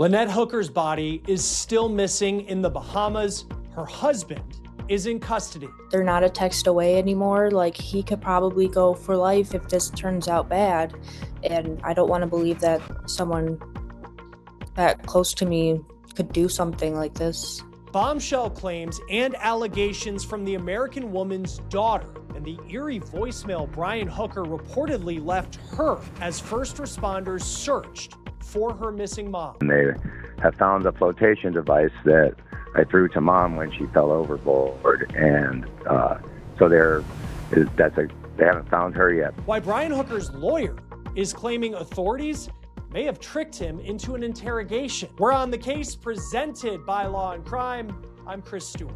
Lynette Hooker's body is still missing in the Bahamas. Her husband is in custody. They're not a text away anymore. Like, he could probably go for life if this turns out bad. And I don't want to believe that someone that close to me could do something like this. Bombshell claims and allegations from the American woman's daughter and the eerie voicemail Brian Hooker reportedly left her as first responders searched for her missing mom. And they have found a flotation device that I threw to mom when she fell overboard, and so they haven't found her yet. Why Brian Hooker's lawyer is claiming authorities may have tricked him into an interrogation. We're on the case presented by Law&Crime. I'm Chris Stewart.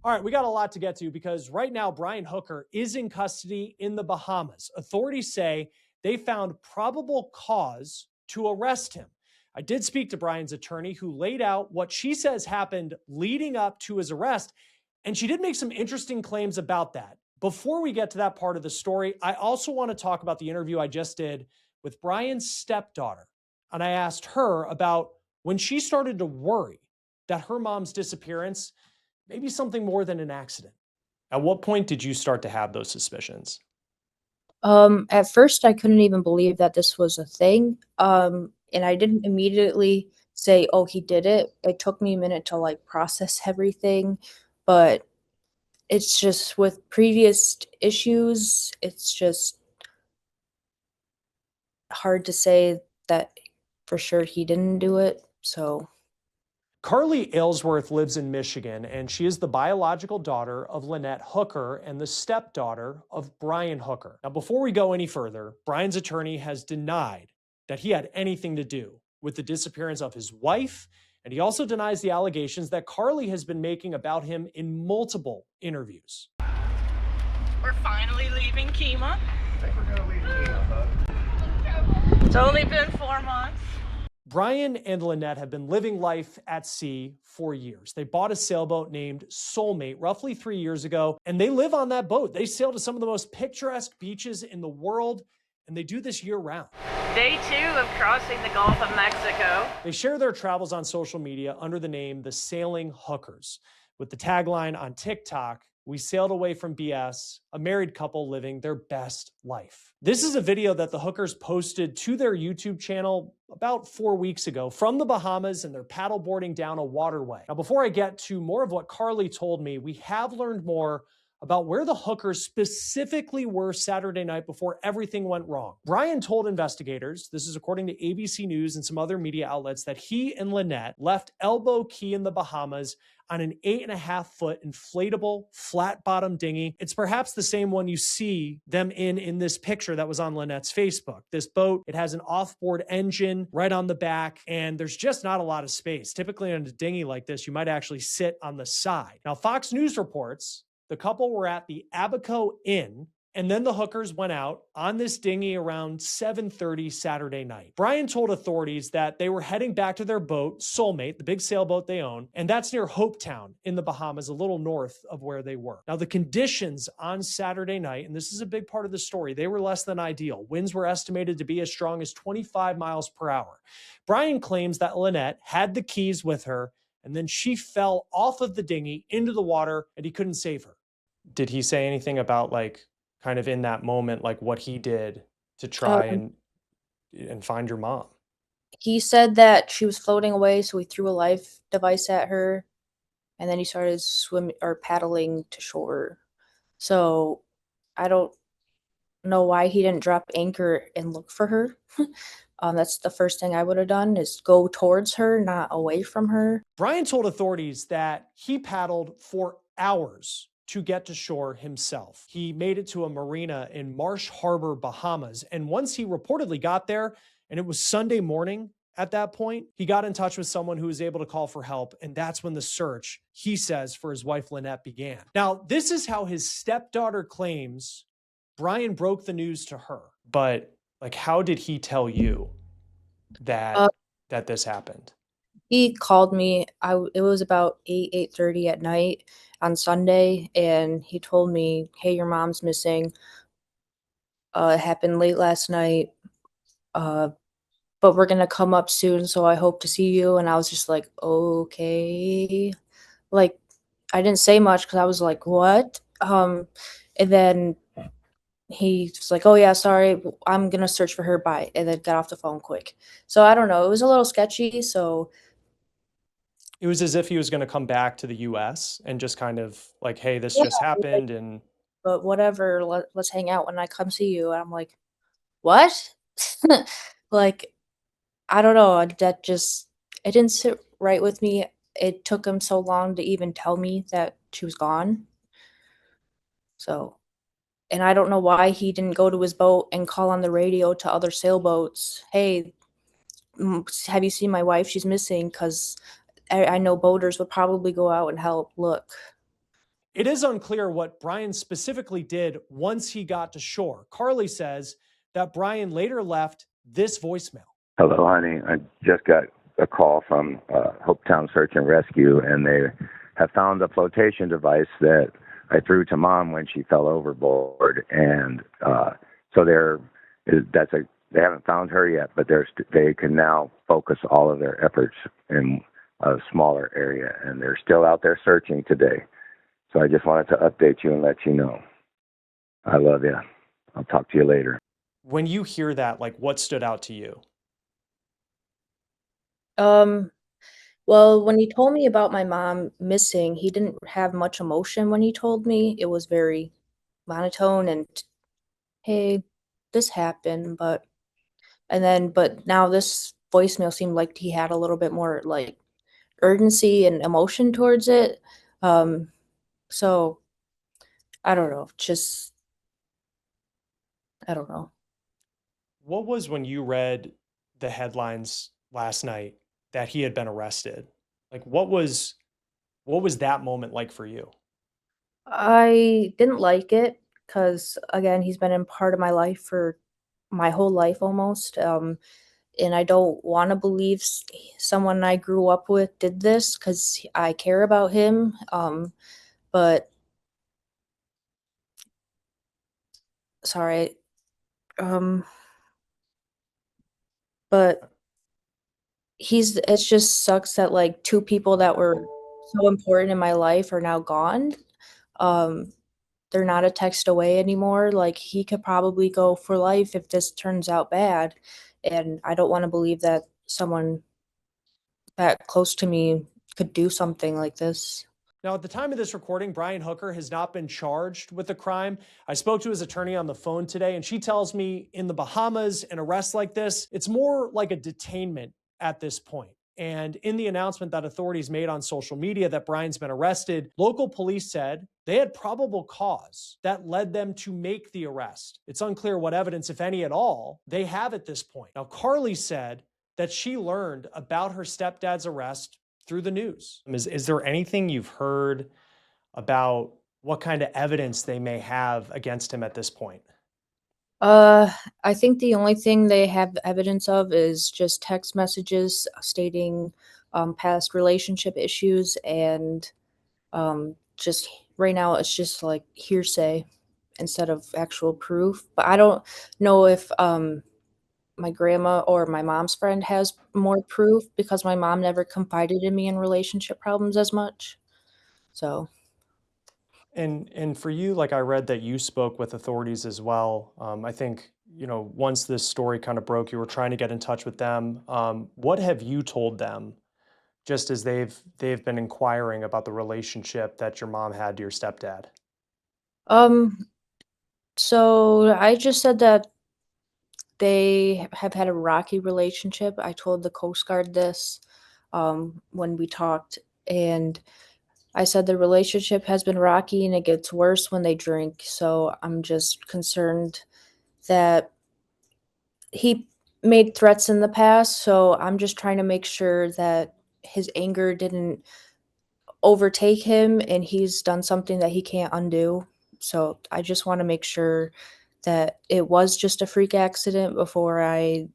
All right, we got a lot to get to because right now Brian Hooker is in custody in the Bahamas. Authorities say they found probable cause to arrest him. I did speak to Brian's attorney, who laid out what she says happened leading up to his arrest, and she did make some interesting claims about that. Before we get to that part of the story, I also want to talk about the interview I just did with Brian's stepdaughter. And I asked her about when she started to worry that her mom's disappearance may be something more than an accident. At what point did you start to have those suspicions? At first, I couldn't even believe that this was a thing. And I didn't immediately say, oh, he did it. It took me a minute to like process everything. But it's just with previous issues, it's just hard to say that for sure he didn't do it. So Carly Aylesworth lives in Michigan, and she is the biological daughter of Lynette Hooker and the stepdaughter of Brian Hooker. Now, before we go any further, Brian's attorney has denied that he had anything to do with the disappearance of his wife, and he also denies the allegations that Carly has been making about him in multiple interviews. We're finally leaving Kima. I think we're gonna leave Kima, but It's only been 4 months. Brian and Lynette have been living life at sea for years. They bought a sailboat named Soulmate roughly 3 years ago, and they live on that boat. They sail to some of the most picturesque beaches in the world, and they do this year-round. Day 2 of crossing the Gulf of Mexico. They share their travels on social media under the name The Sailing Hookers, with the tagline on TikTok, "We sailed away from BS, a married couple living their best life." This is a video that the Hookers posted to their YouTube channel about 4 weeks ago from the Bahamas, and they're paddleboarding down a waterway. Now, before I get to more of what Carly told me, we have learned more about where the Hookers specifically were Saturday night before everything went wrong. Brian told investigators, this is according to ABC News and some other media outlets, that he and Lynette left Elbow Key in the Bahamas on an 8.5-foot inflatable flat bottom dinghy. It's perhaps the same one you see them in this picture that was on Lynette's Facebook. This boat, it has an off-board engine right on the back, and there's just not a lot of space. Typically on a dinghy like this, you might actually sit on the side. Now, Fox News reports the couple were at the Abaco Inn, and then the Hookers went out on this dinghy around 7:30 Saturday night. Brian told authorities that they were heading back to their boat, Soulmate, the big sailboat they own, and that's near Hopetown in the Bahamas, a little north of where they were. Now, the conditions on Saturday night, and this is a big part of the story, they were less than ideal. Winds were estimated to be as strong as 25 miles per hour. Brian claims that Lynette had the keys with her, and then she fell off of the dinghy into the water, and he couldn't save her. Did he say anything about, like, kind of in that moment, like what he did to try and find your mom? he said that she was floating away, so he threw a life device at her, and then he started swimming or paddling to shore. So I don't know why he didn't drop anchor and look for her. That's the first thing I would have done, is go towards her, not away from her. Brian told authorities that he paddled for hours to get to shore himself. He made it to a marina in Marsh Harbor, Bahamas, and once he reportedly got there, and it was Sunday morning at that point, he got in touch with someone who was able to call for help, and that's when the search, he says, for his wife Lynette began. Now, this is how his stepdaughter claims Brian broke the news to her. But, like, how did he tell you that that this happened? He called me. It was about 8:30 at night on Sunday, and he told me, "Hey, your mom's missing. It happened late last night. But we're gonna come up soon, so I hope to see you. And I was just like, okay. Like, I didn't say much because I was like, what? And then he was like, oh yeah, sorry, I'm gonna search for her, bye. And then got off the phone quick. So I don't know. It was a little sketchy. So It was as if he was going to come back to the US and just kind of like, hey, this yeah, just like, happened. And but whatever, let's hang out when I come see you. And I'm like, what? Like, I don't know. That just it didn't sit right with me. It took him so long to even tell me that she was gone. So, and I don't know why he didn't go to his boat and call on the radio to other sailboats. Hey, have you seen my wife? She's missing. Because I know boaters would probably go out and help look. it is unclear what Brian specifically did once he got to shore. Carly says that Brian later left this voicemail. Hello, honey. I just got a call from Hopetown Search and Rescue, and they have found a flotation device that I threw to Mom when she fell overboard. And so they haven't found her yet, but they can now focus all of their efforts in a smaller area, and they're still out there searching today. So I just wanted to update you and let you know. I love you. I'll talk to you later. When you hear that, like, what stood out to you? Well, when he told me about my mom missing, he didn't have much emotion when he told me. It was very monotone and, hey, this happened, but now this voicemail seemed like he had a little bit more like urgency and emotion towards it. So I don't know, just I don't know. What was when you read the headlines last night that he had been arrested? Like, what was that moment like for you? I didn't like it because again, he's been in part of my life for my whole life almost. And I don't want to believe someone I grew up with did this because I care about him. But sorry. Um, but it just sucks that like two people that were so important in my life are now gone. Um, they're not a text away anymore. Like he could probably go for life if this turns out bad. And I don't want to believe that someone that close to me could do something like this. Now, at the time of this recording, Brian Hooker has not been charged with the crime. I spoke to his attorney on the phone today, and she tells me in the Bahamas, an arrest like this, it's more like a detainment at this point. And in the announcement that authorities made on social media that Brian's been arrested, local police said they had probable cause that led them to make the arrest. It's unclear what evidence, if any at all, they have at this point. Now, Carly said that she learned about her stepdad's arrest through the news. Is there anything you've heard about what kind of evidence they may have against him at this point? I think the only thing they have evidence of is just text messages stating past relationship issues and just right now it's just like hearsay instead of actual proof. But I don't know if my grandma or my mom's friend has more proof because my mom never confided in me in relationship problems as much. So, And for you, like I read that you spoke with authorities as well. I think, you know, once this story kind of broke, you were trying to get in touch with them. What have you told them, just as they've been inquiring about the relationship that your mom had to your stepdad? um, so I just said that they have had a rocky relationship. I told the Coast Guard this when we talked, and I said the relationship has been rocky and it gets worse when they drink. So I'm just concerned that he made threats in the past. So I'm just trying to make sure that his anger didn't overtake him and he's done something that he can't undo. So I just want to make sure that it was just a freak accident before I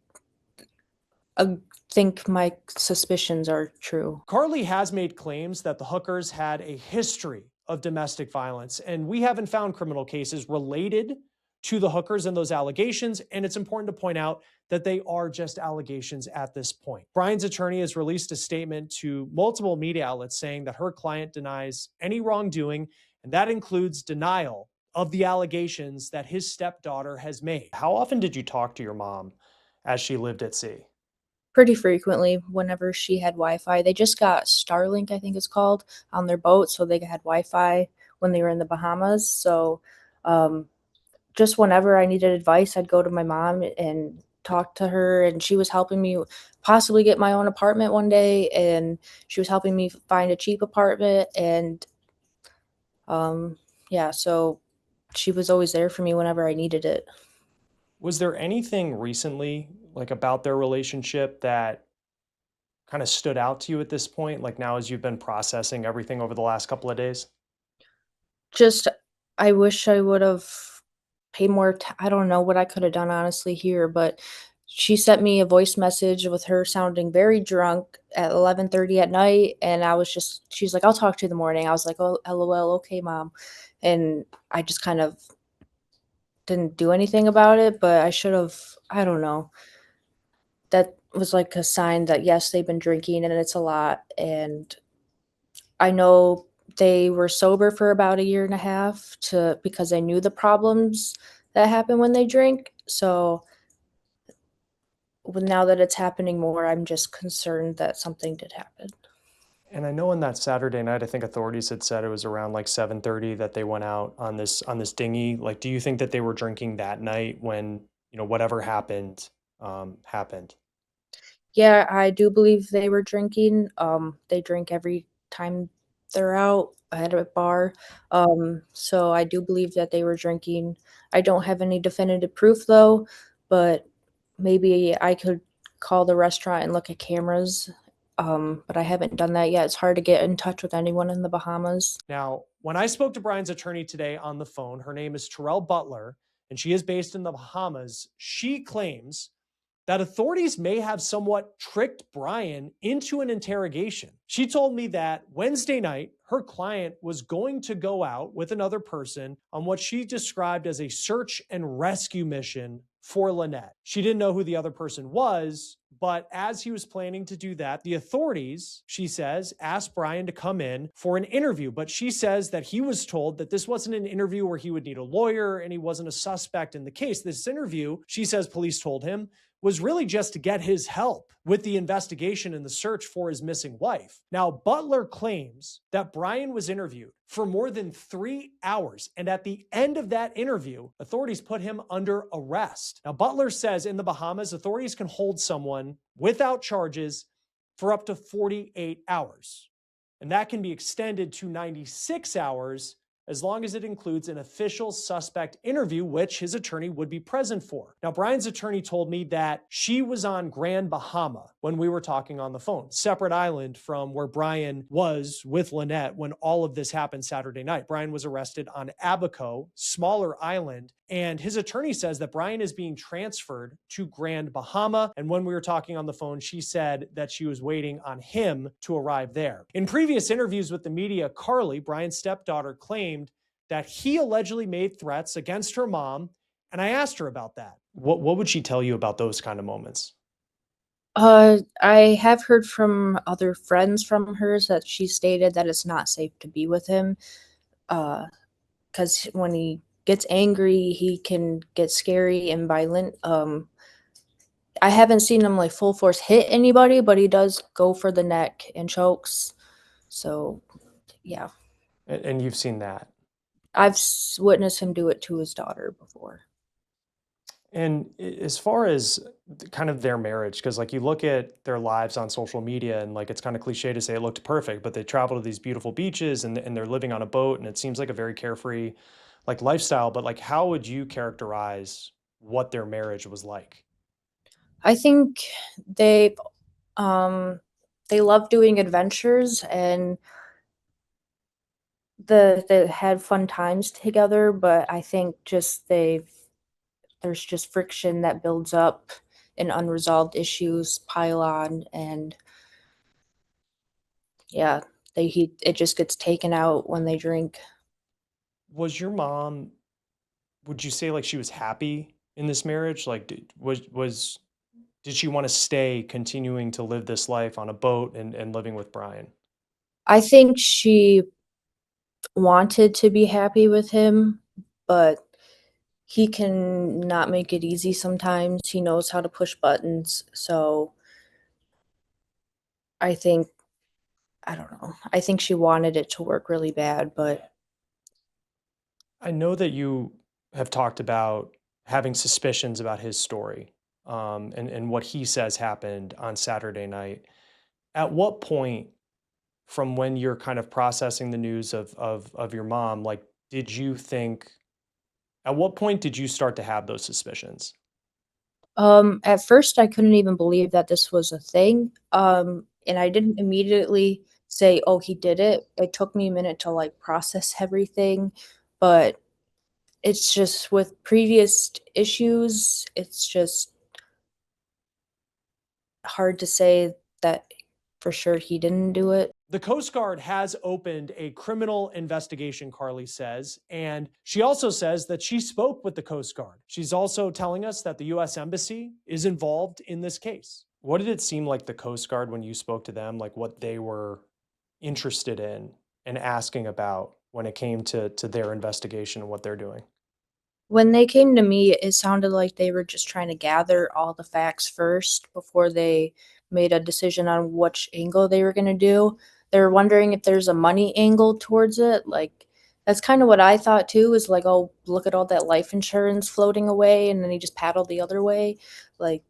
think my suspicions are true. Carly has made claims that the Hookers had a history of domestic violence, and we haven't found criminal cases related to the hookers and those allegations. And it's important to point out that they are just allegations at this point. Brian's attorney has released a statement to multiple media outlets saying that her client denies any wrongdoing, and that includes denial of the allegations that his stepdaughter has made. How often did you talk to your mom as she lived at sea? Pretty frequently whenever she had Wi-Fi. They just got Starlink, I think it's called, on their boat, so they had Wi-Fi when they were in the Bahamas. So just whenever I needed advice, I'd go to my mom and talk to her, and she was helping me possibly get my own apartment one day, and she was helping me find a cheap apartment. And yeah, so she was always there for me whenever I needed it. Was there anything recently, like about their relationship, that kind of stood out to you at this point? Like now, as you've been processing everything over the last couple of days? Just, I wish I would have paid more I don't know what I could have done honestly here, but she sent me a voice message with her sounding very drunk at 11:30 at night, and she's like, "I'll talk to you in the morning." I was like, "Oh, LOL, okay, mom." And I just kind of didn't do anything about it, but I should have. I don't know. That was like a sign that yes, they've been drinking and it's a lot, and I know they were sober for about a year and a half because they knew the problems that happen when they drink. So now that it's happening more, I'm just concerned that something did happen. And I know on that Saturday night, I think authorities had said it was around like 7:30 that they went out on this dinghy. Like, do you think that they were drinking that night when, whatever happened, happened? Yeah, I do believe they were drinking. They drink every time they're out at a bar. So I do believe that they were drinking. I don't have any definitive proof though, but maybe I could call the restaurant and look at cameras. But I haven't done that yet. It's hard to get in touch with anyone in the Bahamas. Now, when I spoke to Brian's attorney today on the phone, her name is Terrell Butler, and she is based in the Bahamas. She claims that authorities may have somewhat tricked Brian into an interrogation. She told me that Wednesday night, her client was going to go out with another person on what she described as a search and rescue mission for Lynette. She didn't know who the other person was, but as he was planning to do that, the authorities, she says, asked Brian to come in for an interview. But she says that he was told that this wasn't an interview where he would need a lawyer and he wasn't a suspect in the case. This interview, she says police told him, was really just to get his help with the investigation and the search for his missing wife. Now, Butler claims that Brian was interviewed for more than 3 hours, and at the end of that interview, authorities put him under arrest. Now, Butler says in the Bahamas, authorities can hold someone without charges for up to 48 hours, and that can be extended to 96 hours as long as it includes an official suspect interview, which his attorney would be present for. Now, Brian's attorney told me that she was on Grand Bahama when we were talking on the phone, separate island from where Brian was with Lynette when all of this happened Saturday night. Brian was arrested on Abaco, smaller island, and his attorney says that Brian is being transferred to Grand Bahama. And when we were talking on the phone, she said that she was waiting on him to arrive there. In previous interviews with the media, Carly, Brian's stepdaughter, claimed that he allegedly made threats against her mom. And I asked her about that. What would she tell you about those kind of moments? I have heard from other friends from hers that she stated that it's not safe to be with him. Because when he gets angry, he can get scary and violent. I haven't seen him like full force hit anybody, but he does go for the neck and chokes. So, yeah. And you've seen that. I've witnessed him do it to his daughter before. And as far as kind of their marriage, because like you look at their lives on social media and like it's kind of cliche to say it looked perfect, but they travel to these beautiful beaches and they're living on a boat and it seems like a very carefree like lifestyle. But like, how would you characterize what their marriage was like? I think they love doing adventures, and they had fun times together, but I think there's just friction that builds up and unresolved issues pile on, and yeah, it just gets taken out when they drink. Was your mom would you say like she was happy in this marriage? Like, did she want to stay continuing to live this life on a boat and living with Brian? I think she wanted to be happy with him, but he can not make it easy sometimes. He knows how to push buttons. So I think, I don't know. I think she wanted it to work really bad, but I know that you have talked about having suspicions about his story, and what he says happened on Saturday night. At what point, from when you're kind of processing the news of your mom, like, did you think? At what point did you start to have those suspicions? at first I couldn't even believe that this was a thing. And I didn't immediately say, "Oh, he did it." It took me a minute to like process everything, but it's just with previous issues, it's just hard to say that for sure he didn't do it. The Coast Guard has opened a criminal investigation, Carly says, and she also says that she spoke with the Coast Guard. She's also telling us that the U.S. Embassy is involved in this case. What did it seem like the Coast Guard, when you spoke to them, like what they were interested in and asking about when it came to their investigation and what they're doing? When they came to me, it sounded like they were just trying to gather all the facts first before they made a decision on which angle they were going to do. They were wondering if there's a money angle towards it. Like, that's kind of what I thought too, is like, oh, look at all that life insurance floating away, and then he just paddled the other way. Like,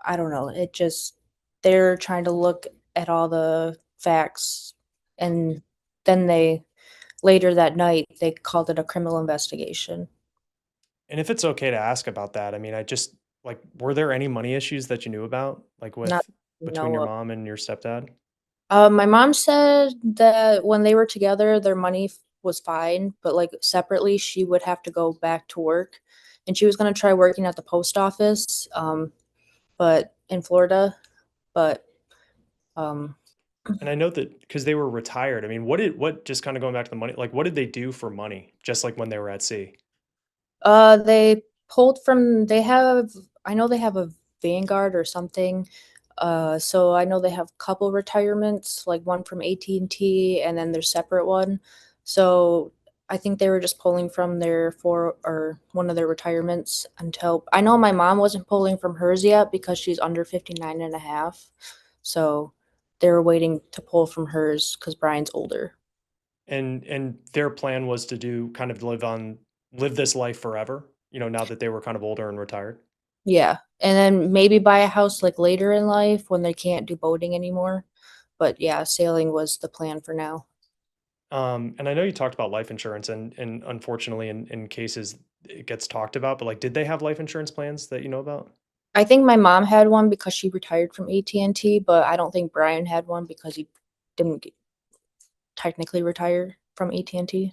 I don't know. It just, they're trying to look at all the facts. And then later that night, they called it a criminal investigation. And if it's okay to ask about that, I mean, I just like, were there any money issues that you knew about, like Not with between your no. mom and your stepdad? My mom said that when they were together, their money was fine, but like separately, she would have to go back to work, and she was gonna try working at the post office, but in Florida, but um, And I know that because they were retired. I mean, what just kind of going back to the money, like what did they do for money? Just like when they were at sea. They pulled from they have I know they have a Vanguard or something. So I know they have a couple retirements, like one from AT&T and then their separate one. So I think they were just pulling from their four or one of their retirements until I know my mom wasn't pulling from hers yet because she's under 59 and a half. So they were waiting to pull from hers because Brian's older. And their plan was to do kind of live this life forever, now that they were kind of older and retired. Yeah, and then maybe buy a house, like, later in life when they can't do boating anymore, but, yeah, sailing was the plan for now. And I know you talked about life insurance, and unfortunately in cases it gets talked about, but like, did they have life insurance plans that you know about? I think my mom had one because she retired from AT&T, but I don't think Brian had one because he didn't g technically retire from AT&T.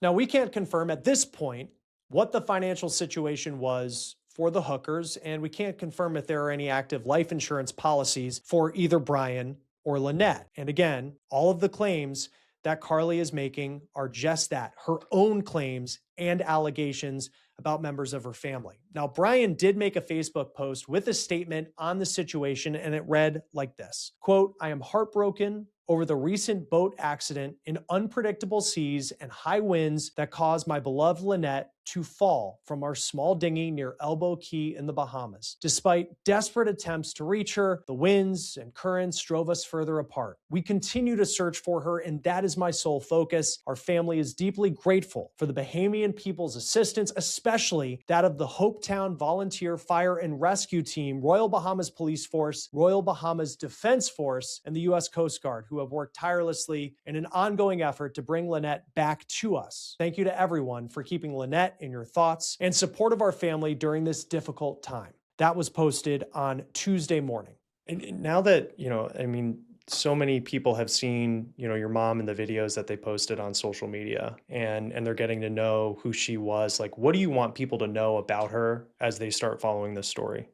Now, we can't confirm at this point what the financial situation was for the hookers, and we can't confirm if there are any active life insurance policies for either Brian or Lynette. And again, all of the claims that Carly is making are just that, her own claims and allegations about members of her family. Now, Brian did make a Facebook post with a statement on the situation, and it read like this, quote, "I am heartbroken over the recent boat accident in unpredictable seas and high winds that caused my beloved Lynette to fall from our small dinghy near Elbow Key in the Bahamas. Despite desperate attempts to reach her, the winds and currents drove us further apart. We continue to search for her, and that is my sole focus. Our family is deeply grateful for the Bahamian people's assistance, especially that of the Hopetown Volunteer Fire and Rescue Team, Royal Bahamas Police Force, Royal Bahamas Defense Force, and the U.S. Coast Guard, who have worked tirelessly in an ongoing effort to bring Lynette back to us. Thank you to everyone for keeping Lynette in your thoughts and support of our family during this difficult time." That was posted on Tuesday morning. And now that, I mean, so many people have seen, your mom in the videos that they posted on social media, and they're getting to know who she was. Like, what do you want people to know about her as they start following this story?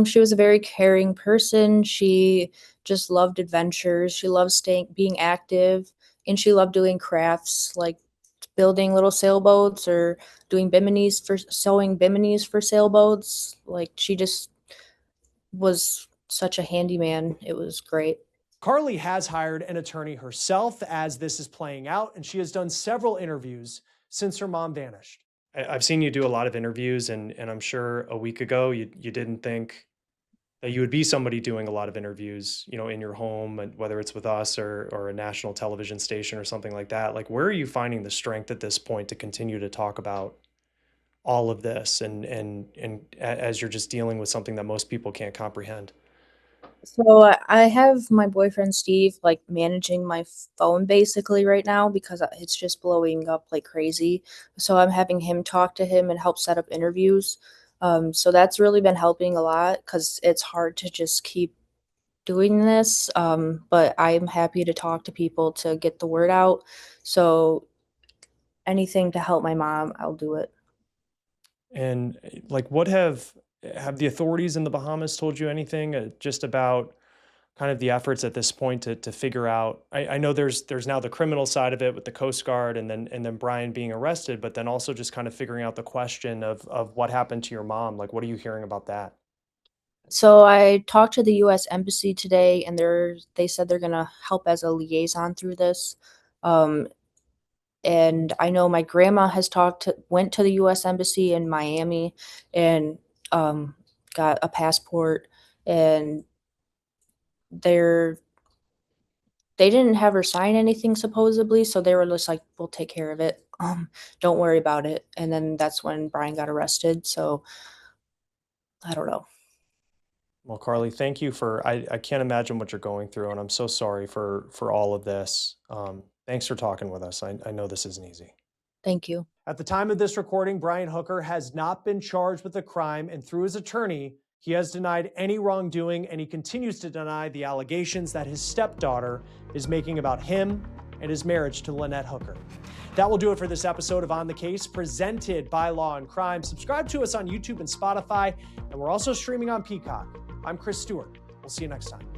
She was a very caring person. She just loved adventures. She loved being active, and she loved doing crafts, like building little sailboats or doing sewing biminis for sailboats. Like, she just was such a handyman. It was great. Carly has hired an attorney herself as this is playing out, and she has done several interviews since her mom vanished. I've seen you do a lot of interviews, and I'm sure a week ago you didn't think that you would be somebody doing a lot of interviews, you know, in your home, and whether it's with us or a national television station or something like that. Like, where are you finding the strength at this point to continue to talk about all of this, and as you're just dealing with something that most people can't comprehend? So I have my boyfriend Steve like managing my phone basically right now because it's just blowing up like crazy. So I'm having him talk to him and help set up interviews. So that's really been helping a lot because it's hard to just keep doing this. But I'm happy to talk to people to get the word out. So anything to help my mom, I'll do it. And like, what have the authorities in the Bahamas told you anything just about kind of the efforts at this point to figure out? I know there's now the criminal side of it with the Coast Guard, and then Brian being arrested, but then also just kind of figuring out the question of what happened to your mom. Like, what are you hearing about that? So I talked to the U.S. Embassy today, and they said they're gonna help as a liaison through this. Um, and I know my grandma went to the U.S. Embassy in Miami, and um, got a passport, and they're they didn't have her sign anything supposedly, so they were just like, "We'll take care of it. Don't worry about it." And then that's when Brian got arrested. So I don't know. Well, Carly, thank you for, I can't imagine what you're going through, and I'm so sorry for all of this. Thanks for talking with us. I know this isn't easy. Thank you. At the time of this recording, Brian Hooker has not been charged with a crime, and through his attorney, he has denied any wrongdoing, and he continues to deny the allegations that his stepdaughter is making about him and his marriage to Lynette Hooker. That will do it for this episode of On the Case, presented by Law&Crime. Subscribe to us on YouTube and Spotify, and we're also streaming on Peacock. I'm Chris Stewart. We'll see you next time.